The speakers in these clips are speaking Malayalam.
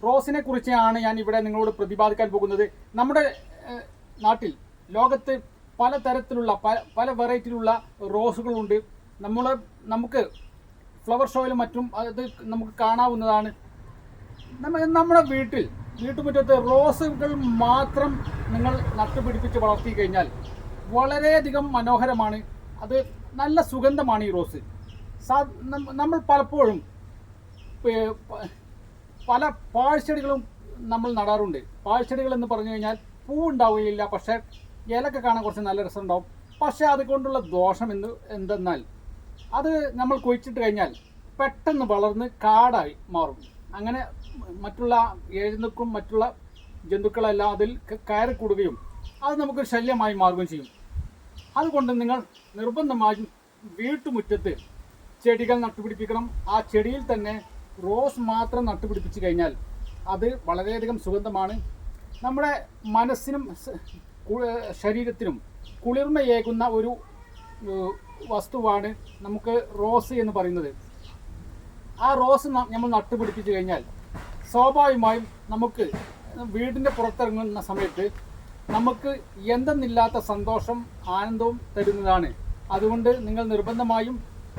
റോസിനെ കുറിച്ചാണ് ഞാൻ ഇവിടെ നിങ്ങളോട് പ്രതിപാദിക്കാൻ പോകുന്നത്. നമ്മുടെ നാട്ടിൽ ലോകത്ത് പലതരത്തിലുള്ള പല വെറൈറ്റിയിലുള്ള റോസുകളുണ്ട്. നമുക്ക് ഫ്ലവർ ഷോയിലും മറ്റും അത് നമുക്ക് കാണാവുന്നതാണ്. നമ്മുടെ വീട്ടുമുറ്റത്ത് റോസുകൾ മാത്രം നിങ്ങൾ നട്ടുപിടിപ്പിച്ച് വളർത്തി കഴിഞ്ഞാൽ വളരെയധികം മനോഹരമാണ്. അത് നല്ല സുഗന്ധമാണ് ഈ റോസ്. നമ്മൾ പലപ്പോഴും പല പാഴ്ചെടികളും നമ്മൾ നടാറുണ്ട്. പാഴ്ചെടികൾ എന്ന് പറഞ്ഞു കഴിഞ്ഞാൽ പൂ ഉണ്ടാവുകയില്ല, പക്ഷേ ഇലയൊക്കെ കാണാൻ കുറച്ച് നല്ല രസമുണ്ടാവും. പക്ഷേ അതുകൊണ്ടുള്ള ദോഷം എന്തെന്നാൽ അത് നമ്മൾ കുഴിച്ചിട്ട് കഴിഞ്ഞാൽ പെട്ടെന്ന് വളർന്ന് കാടായി മാറും. അങ്ങനെ മറ്റുള്ള എഴുന്നേക്കും മറ്റുള്ള ജന്തുക്കളെല്ലാം അതിൽ കയറി കൂടുകയും അത് നമുക്കൊരു ശല്യമായി മാറുകയും ചെയ്യും. അതുകൊണ്ട് നിങ്ങൾ നിർബന്ധമായും വീട്ടുമുറ്റത്ത് ചെടികൾ നട്ടുപിടിപ്പിക്കണം. ആ ചെടിയിൽ തന്നെ റോസ് മാത്രം നട്ടുപിടിപ്പിച്ച് കഴിഞ്ഞാൽ അത് വളരെയധികം സുഗന്ധമാണ്. നമ്മുടെ മനസ്സിനും ശരീരത്തിനും കുളിർമയേകുന്ന ഒരു വസ്തുവാണ് നമുക്ക് റോസ് എന്ന് പറയുന്നത്. ആ റോസ് നമ്മൾ നട്ടുപിടിപ്പിച്ച് കഴിഞ്ഞാൽ സ്വാഭാവികമായും നമുക്ക് വീടിൻ്റെ പുറത്തിറങ്ങുന്ന സമയത്ത് നമുക്ക് എന്തെന്നില്ലാത്ത സന്തോഷം ആനന്ദവും തരുന്നതാണ്. അതുകൊണ്ട് നിങ്ങൾ നിർബന്ധമായും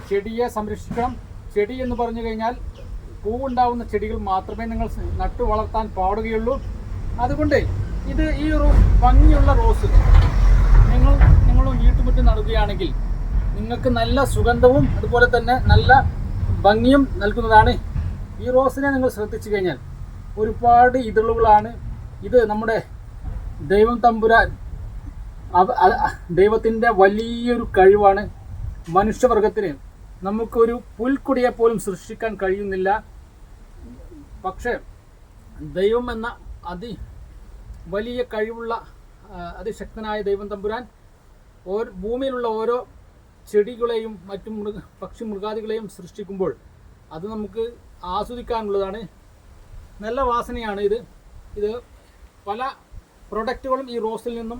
ചെടിയെ സംരക്ഷിക്കണം. ചെടി എന്ന് പറഞ്ഞു കഴിഞ്ഞാൽ പൂവുണ്ടാവുന്ന ചെടികൾ മാത്രമേ നിങ്ങൾ നട്ടു വളർത്താൻ പാടുകയുള്ളൂ. അതുകൊണ്ട് ഈ ഒരു ഭംഗിയുള്ള റോസ് നിങ്ങളും വീട്ടുമുറ്റം നടുകയാണെങ്കിൽ നിങ്ങൾക്ക് നല്ല സുഗന്ധവും അതുപോലെ തന്നെ നല്ല ഭംഗിയും നൽകുന്നതാണ്. ഈ റോസിനെ നിങ്ങൾ ശ്രദ്ധിച്ചു കഴിഞ്ഞാൽ ഒരുപാട് ഇതളുകളാണ്. ഇത് നമ്മുടെ ദൈവം തമ്പുരാൻ ദൈവത്തിൻ്റെ വലിയൊരു കഴിവാണ്. മനുഷ്യവർഗത്തിന് നമുക്കൊരു പുൽക്കൊടിയെ പോലും സൃഷ്ടിക്കാൻ കഴിയുന്നില്ല. പക്ഷേ ദൈവം എന്ന വലിയ കഴിവുള്ള അതിശക്തനായ ദൈവം തമ്പുരാൻ ഭൂമിയിലുള്ള ഓരോ ചെടികളെയും മറ്റും പക്ഷി മൃഗാദികളെയും സൃഷ്ടിക്കുമ്പോൾ അത് നമുക്ക് ആസ്വദിക്കാനുള്ളതാണ്. നല്ല വാസനയാണ് ഇത് പല പ്രൊഡക്റ്റുകളും ഈ റോസിൽ നിന്നും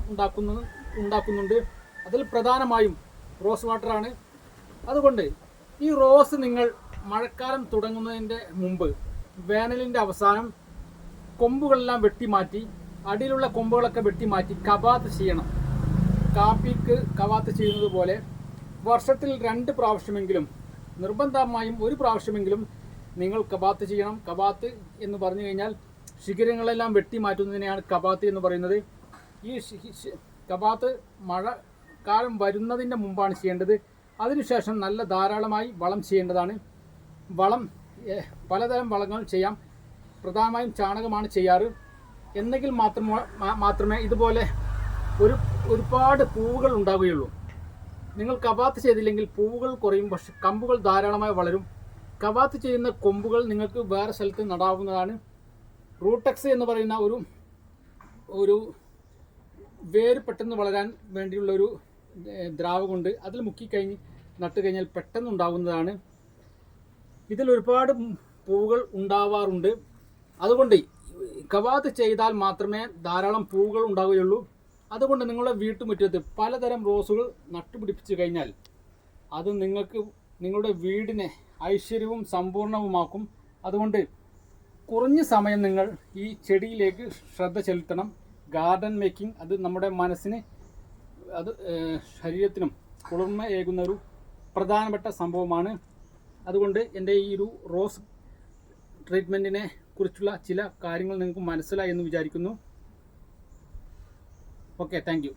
ഉണ്ടാക്കുന്നുണ്ട്. അതിൽ പ്രധാനമായും റോസ് വാട്ടറാണ്. അതുകൊണ്ട് ഈ റോസ് നിങ്ങൾ മഴക്കാലം തുടങ്ങുന്നതിൻ്റെ മുമ്പ് വേനലിൻ്റെ അവസാനം കൊമ്പുകളെല്ലാം വെട്ടിമാറ്റി അടിയിലുള്ള കൊമ്പുകളൊക്കെ വെട്ടിമാറ്റി കവാത്ത് ചെയ്യണം. കാപ്പിക്ക് കവാത്ത് ചെയ്യുന്നത് പോലെ വർഷത്തിൽ 2 പ്രാവശ്യമെങ്കിലും നിർബന്ധമായും 1 പ്രാവശ്യമെങ്കിലും നിങ്ങൾ കവാത്ത് ചെയ്യണം. കവാത്ത് എന്ന് പറഞ്ഞു കഴിഞ്ഞാൽ ശിഖരങ്ങളെല്ലാം വെട്ടിമാറ്റുന്നതിനെയാണ് കവാത്ത് എന്ന് പറയുന്നത്. ഈ കവാത്ത് മഴക്കാലം വരുന്നതിൻ്റെ മുമ്പാണ് ചെയ്യേണ്ടത്. അതിനുശേഷം നല്ല ധാരാളമായി വളം ചെയ്യേണ്ടതാണ്. പലതരം വളങ്ങൾ ചെയ്യാം. പ്രധാനമായും ചാണകമാണ് ചെയ്യാറ്. എന്നെങ്കിൽ മാത്രമേ ഇതുപോലെ ഒരുപാട് പൂവുകൾ ഉണ്ടാവുകയുള്ളൂ. നിങ്ങൾ കവാത്ത് ചെയ്തില്ലെങ്കിൽ പൂവുകൾ കുറയും, പക്ഷെ കമ്പുകൾ ധാരാളമായി വളരും. കവാത്ത് ചെയ്യുന്ന കൊമ്പുകൾ നിങ്ങൾക്ക് വേറെ സ്ഥലത്ത് നടാവുന്നതാണ്. റൂട്ടെക്സ് എന്ന് പറയുന്ന ഒരു വേര് പെട്ടെന്ന് വളരാൻ വേണ്ടിയുള്ളൊരു ദ്രാവകമുണ്ട്. അതിൽ മുക്കിക്കഴിഞ്ഞ് നട്ടുകഴിഞ്ഞാൽ പെട്ടെന്ന് ഉണ്ടാകുന്നതാണ്. ഇതിൽ ഒരുപാട് പൂവുകൾ ഉണ്ടാവാറുണ്ട്. അതുകൊണ്ട് കവാത്ത് ചെയ്താൽ മാത്രമേ ധാരാളം പൂവുകൾ ഉണ്ടാവുകയുള്ളൂ. അതുകൊണ്ട് നിങ്ങളുടെ വീട്ടുമുറ്റത്ത് പലതരം റോസുകൾ നട്ടുപിടിപ്പിച്ചു കഴിഞ്ഞാൽ അത് നിങ്ങളുടെ വീടിനെ ഐശ്വര്യവും സമ്പൂർണവുമാക്കും. അതുകൊണ്ട് കുറഞ്ഞ സമയം നിങ്ങൾ ഈ ചെടിയിലേക്ക് ശ്രദ്ധ ചെലുത്തണം. ഗാർഡൻ മേക്കിംഗ് അത് നമ്മുടെ മനസ്സിന് ശരീരത്തിനും കുളിർമയേകുന്ന ഒരു പ്രധാനപ്പെട്ട സംഭവമാണ്. അതുകൊണ്ട് എൻ്റെ ഈ ഒരു റോസ് ട്രീറ്റ്മെൻറ്റിനെ കുറിച്ചുള്ള ചില കാര്യങ്ങൾ നിങ്ങൾക്ക് മനസ്സിലായി എന്ന് വിചാരിക്കുന്നു. Okay, thank you.